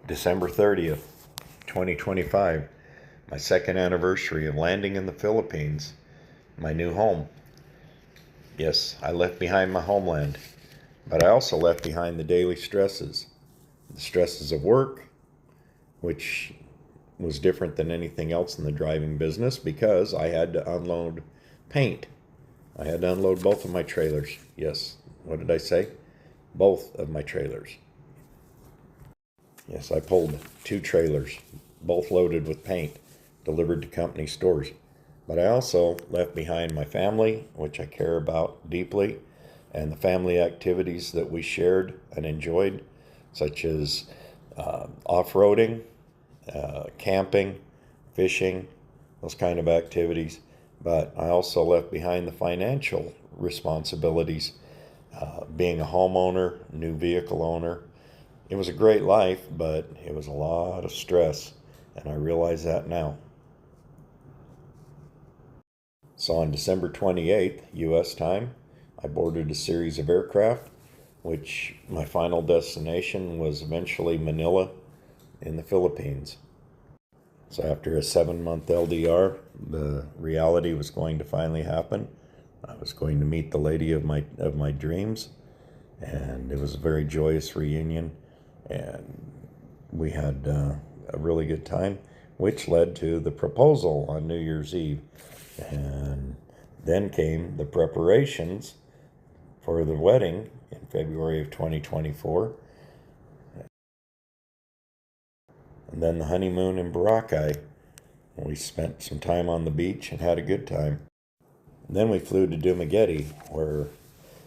December 30th, 2025, my second anniversary of landing in the Philippines, my new home. Yes, I left behind my homeland, but I also left behind the daily stresses. The stresses of work, which was different than anything else in the driving business because I had to unload paint. I had to unload both of my trailers. Yes, what did I say? Both of my trailers. Yes, I pulled 2 trailers, both loaded with paint, delivered to company stores. But I also left behind my family, which I care about deeply, and the family activities that we shared and enjoyed, such as off-roading, camping, fishing, those kind of activities. But I also left behind the financial responsibilities, being a homeowner, new vehicle owner. It was a great life, but it was a lot of stress, and I realize that now. So on December 28th, U.S. time, I boarded a series of aircraft, which my final destination was eventually Manila in the Philippines. So after a 7-month LDR, the reality was going to finally happen. I was going to meet the lady of my dreams, and it was a very joyous reunion, and we had a really good time, which led to the proposal on New Year's Eve. And then came the preparations for the wedding in February of 2024. And then the honeymoon in Boracay. We spent some time on the beach and had a good time. And then we flew to Dumaguete, where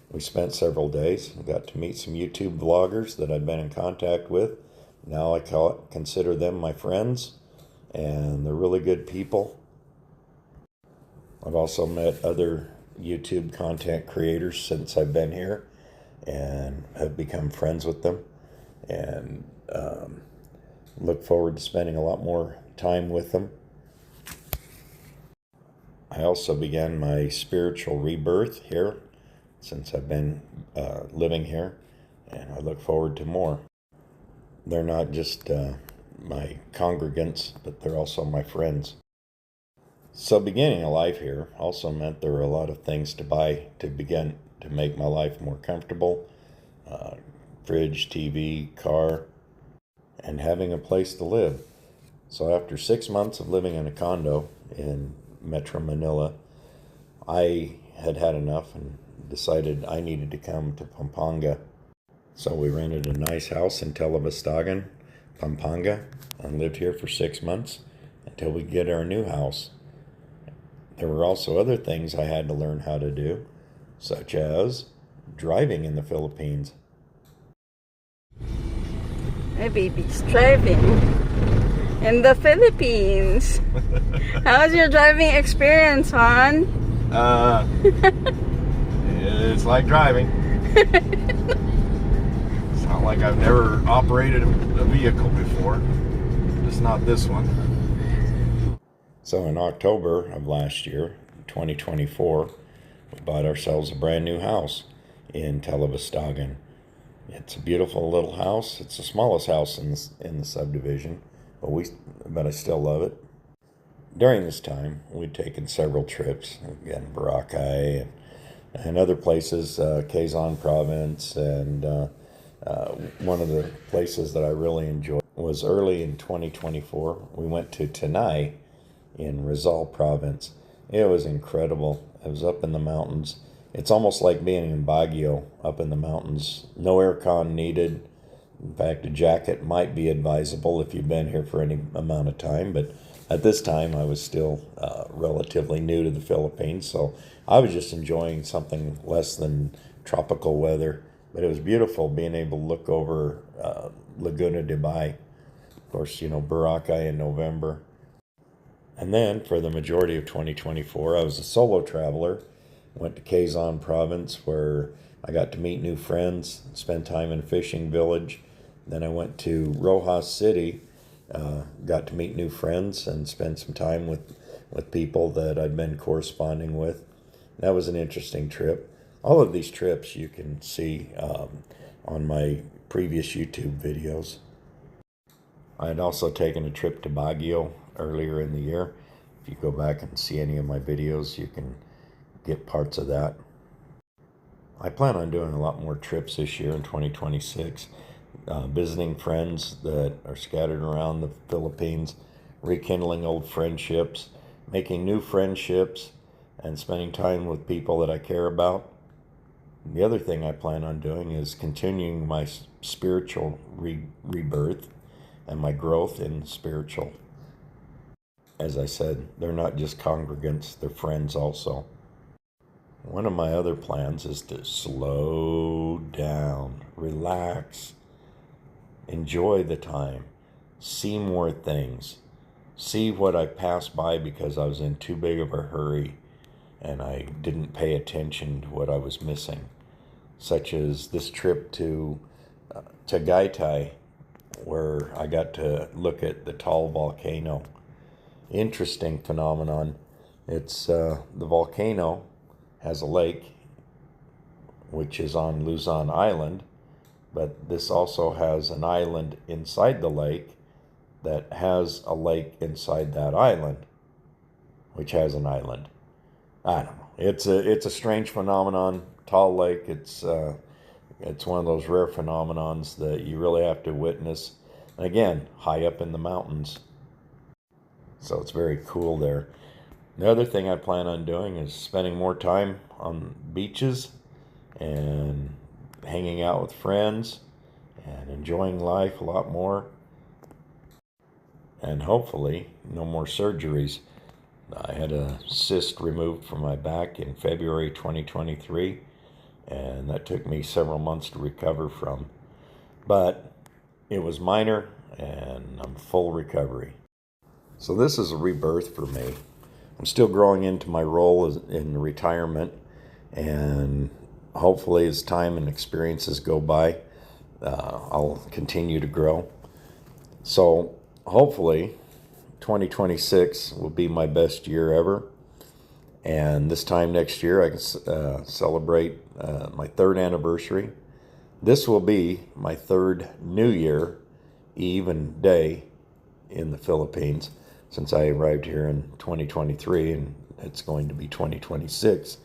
we spent several days. We got to meet some YouTube vloggers that I'd been in contact with. Now I consider them my friends, and they're really good people. I've also met other YouTube content creators since I've been here and have become friends with them, and look forward to spending a lot more time with them. I also began my spiritual rebirth here since I've been living here, and I look forward to more. They're not just my congregants, but they're also my friends. So beginning a life here also meant there were a lot of things to buy to begin to make my life more comfortable. Fridge, TV, car, and having a place to live. So after 6 months of living in a condo in Metro Manila, I had had enough and decided I needed to come to Pampanga. So we rented a nice house in Telebastagan, Pampanga, and lived here for 6 months until we get our new house. There were also other things I had to learn how to do, such as driving in the Philippines. My baby's driving in the Philippines. How's your driving experience, hon? It's like driving. It's not like I've never operated a vehicle before, just not this one. So in October of last year, 2024, we bought ourselves a brand new house in Telebastagan. It's a beautiful little house. It's the smallest house in the subdivision, but I still love it. During this time, we'd taken several trips, again, Boracay and other places, Quezon Province, and one of the places that I really enjoyed was early in 2024. We went to Tanay in Rizal Province. It was incredible. It was up in the mountains. It's almost like being in Baguio, up in the mountains. No aircon needed. In fact, a jacket might be advisable if you've been here for any amount of time, but at this time I was still relatively new to the Philippines, so I was just enjoying something less than tropical weather. But it was beautiful being able to look over Laguna de Bay. Of course, Boracay in November. And then for the majority of 2024, I was a solo traveler. Went to Quezon Province, where I got to meet new friends, spend time in a fishing village. Then I went to Rojas City, got to meet new friends and spend some time with people that I'd been corresponding with. That was an interesting trip. All of these trips you can see on my previous YouTube videos. I had also taken a trip to Baguio earlier in the year. If you go back and see any of my videos, you can get parts of that. I plan on doing a lot more trips this year in 2026, visiting friends that are scattered around the Philippines, rekindling old friendships, making new friendships, and spending time with people that I care about. The other thing I plan on doing is continuing my spiritual rebirth and my growth in spiritual. As I said, they're not just congregants, they're friends also. One of my other plans is to slow down, relax, enjoy the time, see more things, see what I passed by because I was in too big of a hurry and I didn't pay attention to what I was missing, such as this trip to Tagaytay, where I got to look at the Taal volcano. Interesting phenomenon. It's the volcano has a lake, which is on Luzon Island, but this also has an island inside the lake that has a lake inside that island, which has an island. I don't know. It's a strange phenomenon. Taal Lake. It's one of those rare phenomenons that you really have to witness. And again, high up in the mountains. So it's very cool there. The other thing I plan on doing is spending more time on beaches and hanging out with friends and enjoying life a lot more. And hopefully, no more surgeries. I had a cyst removed from my back in February 2023, and that took me several months to recover from. But it was minor, and I'm full recovery. So this is a rebirth for me. I'm still growing into my role in retirement, and hopefully as time and experiences go by, I'll continue to grow. So hopefully 2026 will be my best year ever, and this time next year I can celebrate my 3rd anniversary. This will be my 3rd New Year Eve and day in the Philippines, since I arrived here in 2023 and it's going to be 2026.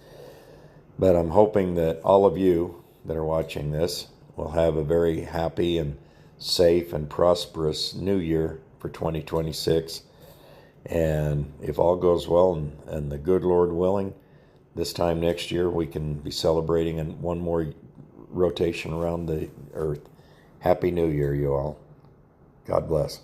But I'm hoping that all of you that are watching this will have a very happy and safe and prosperous new year for 2026. And if all goes well and the good Lord willing, this time next year we can be celebrating one more rotation around the earth. Happy New Year, you all. God bless.